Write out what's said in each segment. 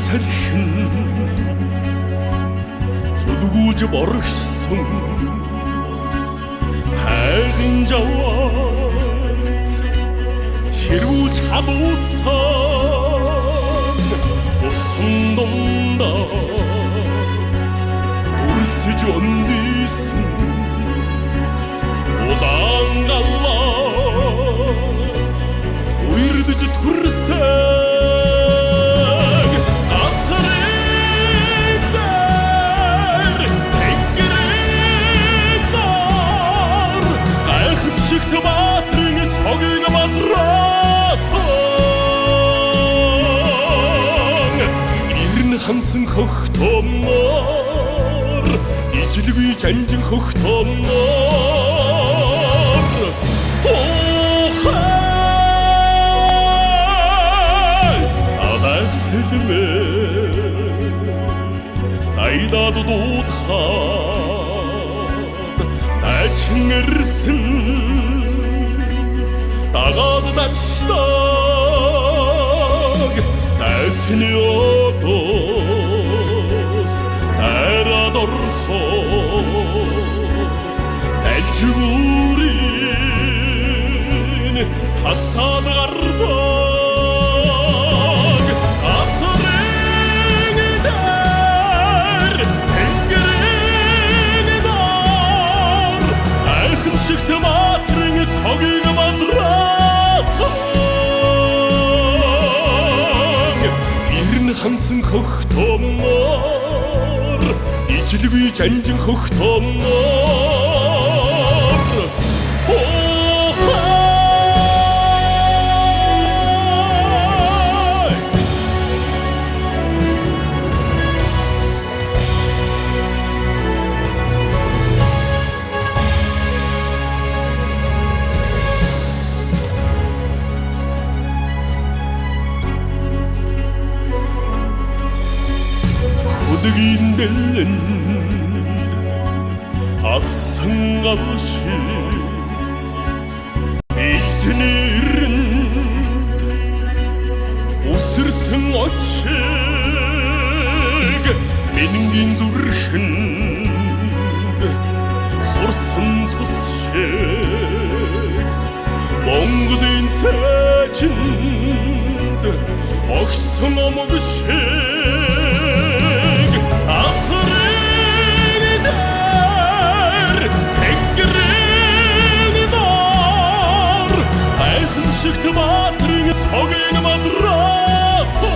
салхин зүлгүүлж боргосон тайган жаваад ширвүүлж халууцсан усан дундаас дүрлцэж өндийсэн удаан галаас уйрдэж төрсөн цогийг мадрасан ирэн хансан хөхтөмөр ижилгүй жанжин хөхтөмөр охай адагсэлмэ айдад дуудахад дайчингэрсэн дагаад навштаг дайсны одоос дайраад орхоо дайлчгүүрийн тастаад гардаг ацрын дээр тэнгэрийн дор айхан шиг тэмаатрын цогийг хансан хөхтөмөр ижилгүй жанжин хөхтөмөр охай Хөдгийн дэлэнд асан галшиг элтнэрэнд үсэрсэн очиг мингийн зүрхэнд хурсан цус шиг Монголын цайчинд огсон омог шиг шигтматрын цогийг мадрасан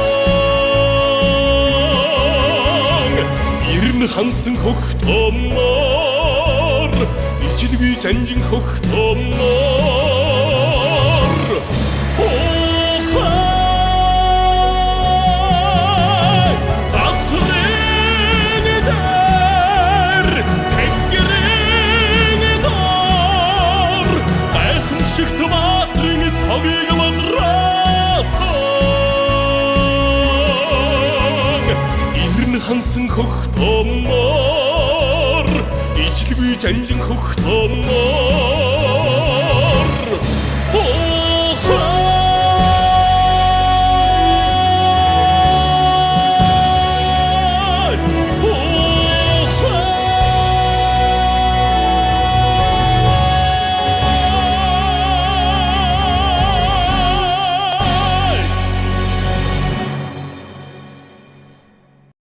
ирэн хансан хөхтөмөр ижилгүй жанжин хөхтөмөр охай ацрын дээр тэнгэрийн дор гайхан шигтматрын цогийг мадрасан ирэн хансан хөхтөмөр ижилгүй жанжин хөхтөмөр